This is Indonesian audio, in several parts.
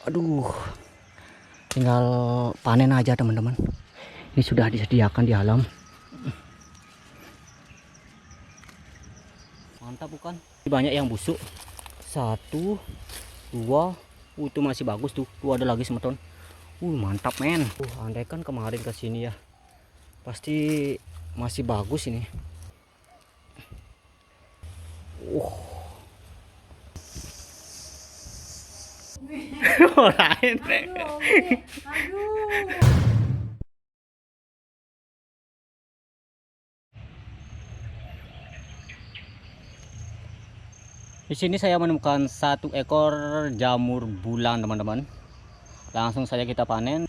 Aduh, tinggal panen aja teman-teman. Ini sudah disediakan di alam. Mantap bukan? Banyak yang busuk. Satu, dua, itu masih bagus tuh. Tuh ada lagi semeton. Mantap men. Andai kan kemarin ke sini ya, pasti masih bagus ini. Lain. Di sini saya menemukan satu ekor jamur bulan teman-teman. Langsung saja kita panen.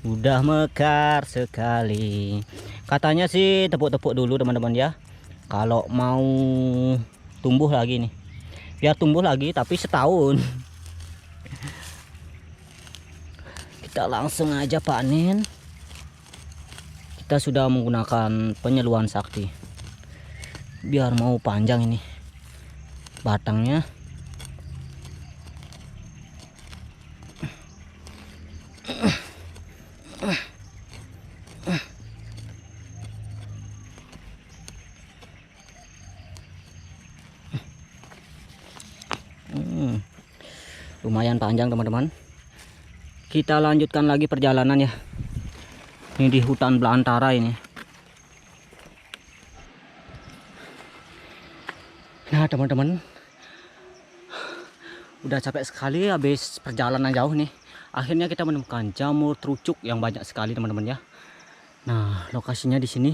Udah mekar sekali. Katanya sih tepuk-tepuk dulu teman-teman ya, kalau mau tumbuh lagi nih, biar tumbuh lagi tapi setahun. Kita langsung aja panen. Kita sudah menggunakan penyeluan sakti biar mau panjang ini batangnya. Lumayan panjang teman-teman. Kita lanjutkan lagi perjalanan ya. Ini di hutan belantara ini. Nah teman-teman, udah capek sekali habis perjalanan jauh nih. Akhirnya kita menemukan jamur trucuk yang banyak sekali teman-teman ya. Nah lokasinya di sini,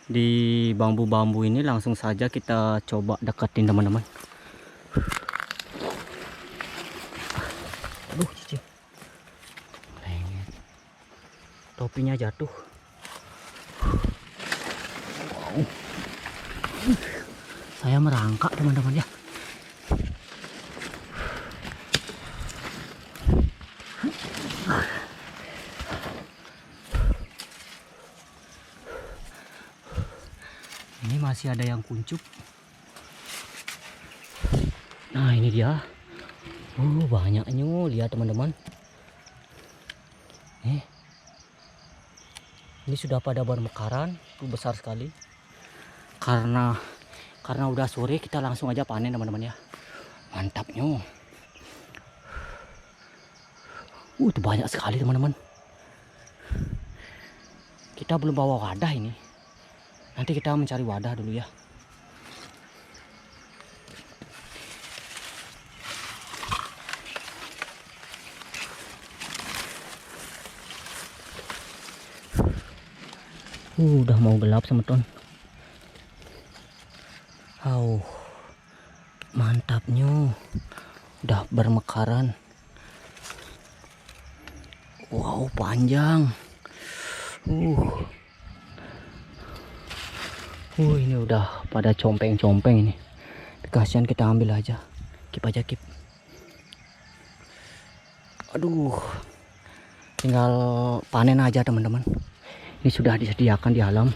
di bambu-bambu ini. Langsung saja kita coba deketin teman-teman. Aduh cicil, topinya jatuh. Wow. Saya merangkak teman-teman ya. Ini masih ada yang kuncup. Nah ini dia. Banyaknya, lihat teman-teman. Ini sudah pada bermekaran, tuh besar sekali. Karena udah sore, kita langsung aja panen teman-teman ya. Mantapnya. Itu banyak sekali teman-teman. Kita belum bawa wadah ini. Nanti kita mencari wadah dulu ya. Udah mau gelap semeton. Mantapnya. Udah bermekaran. Wow, panjang. Ini udah pada compeng-compeng ini. Kasihan, kita ambil aja. Kip aja, kip. Aduh. Tinggal panen aja teman-teman. Ini sudah disediakan di alam.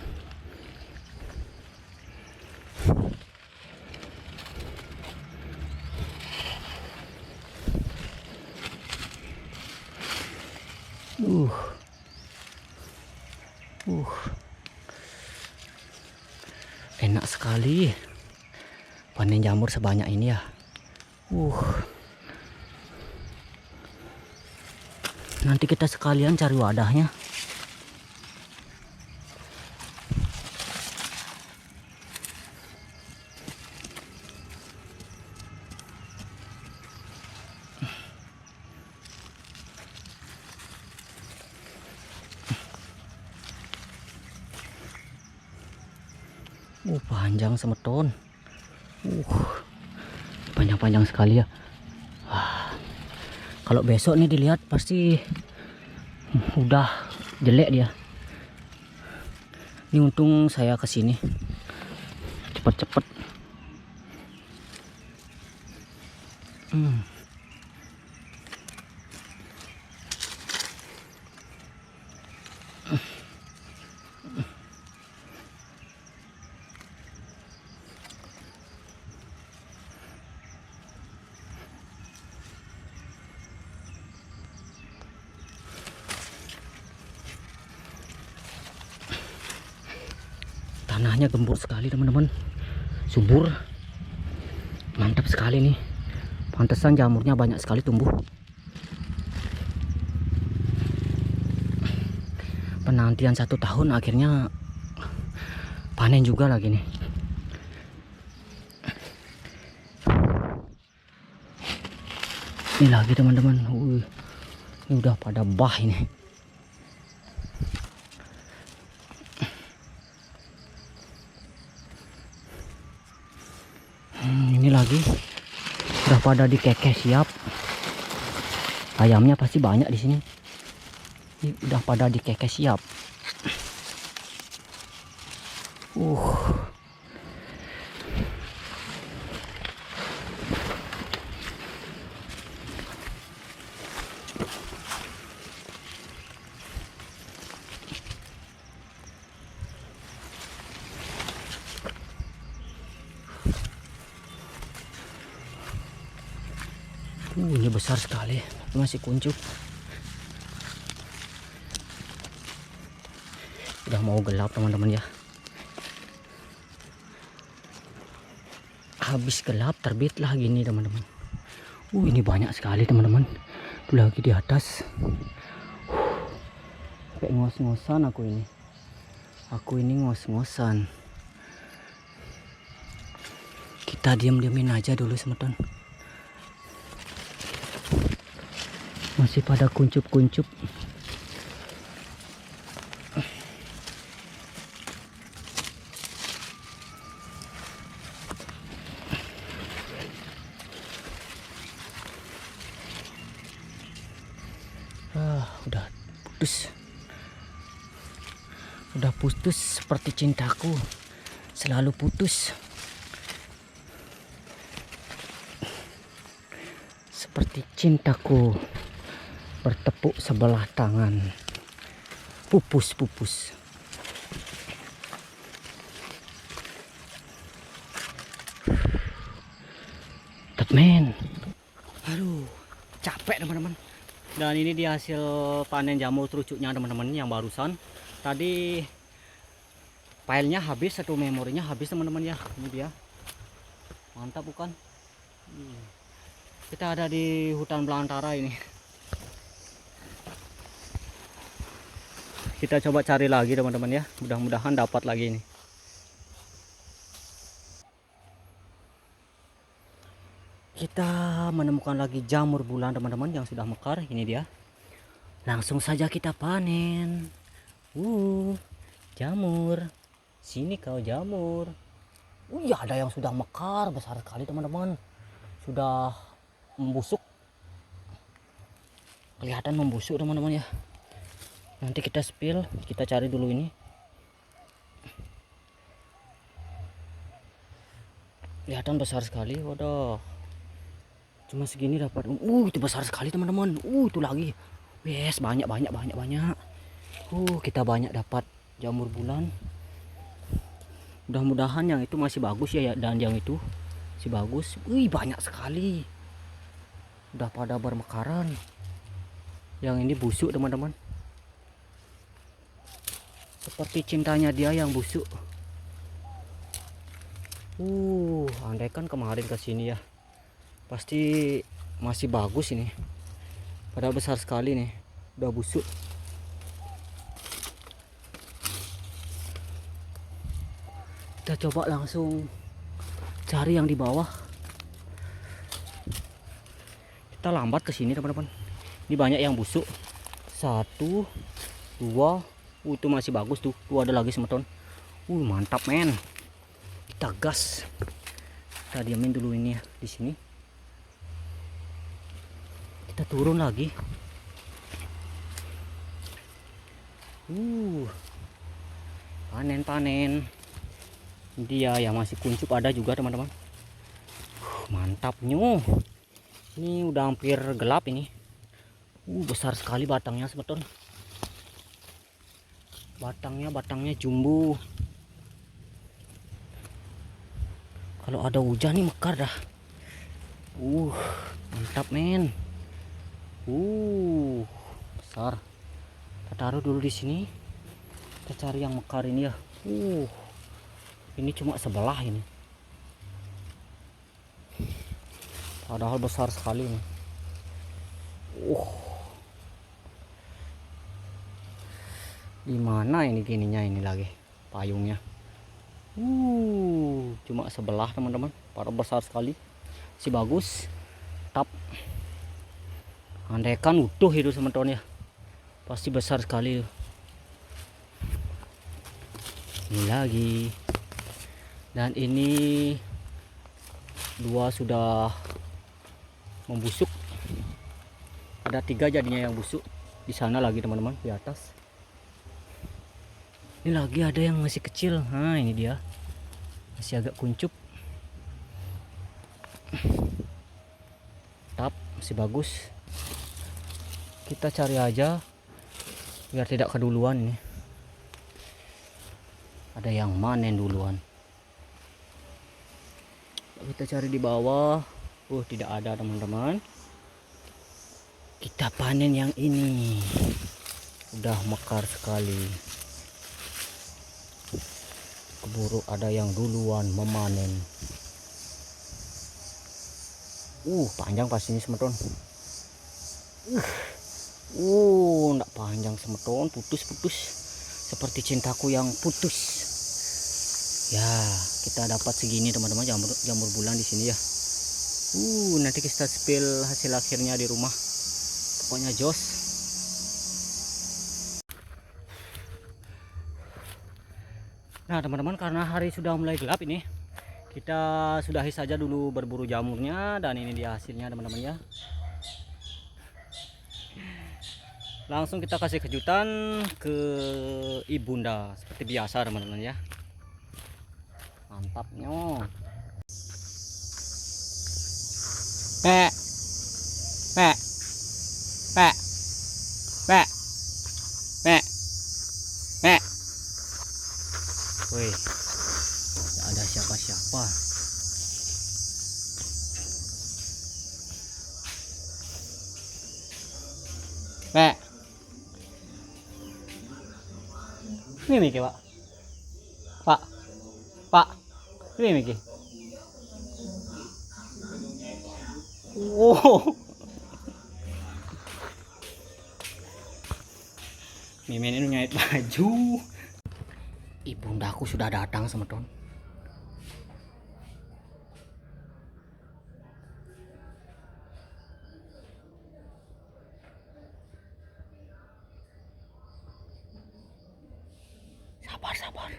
Enak sekali panen jamur sebanyak ini ya. Nanti kita sekalian cari wadahnya. Panjang semeton. Panjang-panjang sekali ya. Kalau besok nih dilihat pasti udah jelek dia. Ini untung saya kesini cepet-cepet. Tanahnya gembur sekali teman-teman, subur, mantap sekali nih. Pantesan jamurnya banyak sekali tumbuh. Penantian 1 tahun akhirnya panen juga lagi nih. Ini lagi teman-teman. Ini udah pada bah ini. Ini lagi udah pada dikekeh siap. Ayamnya pasti banyak di sini. Ini udah pada dikekeh siap. Ini besar sekali, masih kuncup. Udah mau gelap teman-teman ya. Habis gelap terbitlah gini teman-teman. Ini banyak sekali teman-teman. Tuh lagi di atas. Kayak ngos-ngosan aku ini. Aku ini ngos-ngosan. Kita diam-diamin aja dulu teman-teman. Masih pada kuncup-kuncup. Udah putus. Udah putus seperti cintaku. Selalu putus. Seperti cintaku bertepuk sebelah tangan. Pupus. Men. Aduh, capek teman-teman. Dan ini dia hasil panen jamur terucuknya teman-teman yang barusan. Tadi filenya habis, satu memorinya habis teman-teman ya. Ini dia. Mantap bukan? Kita ada di hutan belantara ini. Kita coba cari lagi teman-teman ya. Mudah-mudahan dapat lagi ini. Kita menemukan lagi jamur bulan teman-teman yang sudah mekar. Ini dia. Langsung saja kita panen. Jamur. Sini kau jamur. Ya ada yang sudah mekar besar sekali teman-teman. Sudah membusuk. Kelihatan membusuk teman-teman ya. Nanti kita spill, kita cari dulu ini. Kelihatan besar sekali. Waduh. Cuma segini dapat. Itu besar sekali teman-teman. Itu lagi. Yes, banyak. Kita banyak dapat jamur bulan. Mudah-mudahan yang itu masih bagus ya, dan yang itu masih bagus. Banyak sekali. Udah pada bermekaran. Yang ini busuk teman-teman. Seperti cintanya dia yang busuk. Andaikan kemarin kesini ya, pasti masih bagus ini. Padahal besar sekali nih, udah busuk. Kita coba langsung cari yang di bawah. Kita lambat ke sini teman-teman. Ini banyak yang busuk. 1, 2, itu masih bagus tuh. Ada lagi semeton. Mantap men. Kita gas. Kita diamin dulu ini ya di sini. Kita turun lagi. Panen. Dia yang masih kuncup ada juga teman-teman. Mantapnya. Ini udah hampir gelap ini. Besar sekali batangnya semeton. Batangnya jumbo. Kalau ada hujan nih mekar dah. Mantap men. Besar. Kita taruh dulu di sini. Kita cari yang mekar ini ya. Ini cuma sebelah ini. Padahal besar sekali nih. Di mana ini gininya ini lagi payungnya? Cuma sebelah teman-teman. Padahal besar sekali. Si bagus. Tap. Andaikan utuh itu teman-teman ya. Pasti besar sekali. Ini lagi. Dan ini dua sudah membusuk. Ada 3 jadinya yang busuk. Di sana lagi teman-teman di atas. Ini lagi ada yang masih kecil. Nah ini dia. Masih agak kuncup. Tap masih bagus. Kita cari aja biar tidak keduluan nih. Ada yang manen duluan. Kita cari di bawah. Tidak ada teman-teman. Kita panen yang ini. Udah mekar sekali. Keburu ada yang duluan memanen. Panjang pastinya semeton. Enggak panjang semeton, putus-putus. Seperti cintaku yang putus. Ya, kita dapat segini teman-teman jamur bulan di sini ya. Nanti kita spill hasil akhirnya di rumah. Pokoknya jos. Nah teman-teman, karena hari sudah mulai gelap ini, kita sudahi saja dulu berburu jamurnya. Dan ini dia hasilnya teman-teman ya. Langsung kita kasih kejutan ke ibunda seperti biasa teman-teman ya. Mantapnya. Pe. Wih, tidak ada siapa-siapa. Ini Miki, Pak. Pak. Ini Miki. Mimin ini nyait baju. Ibundaku sudah datang semeton. Sabar.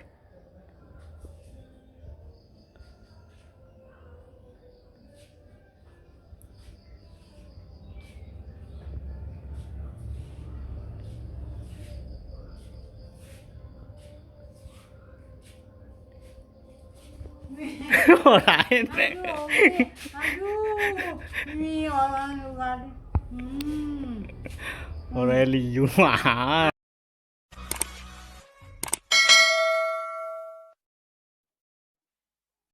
Lain. Ini orang Aurelius mah.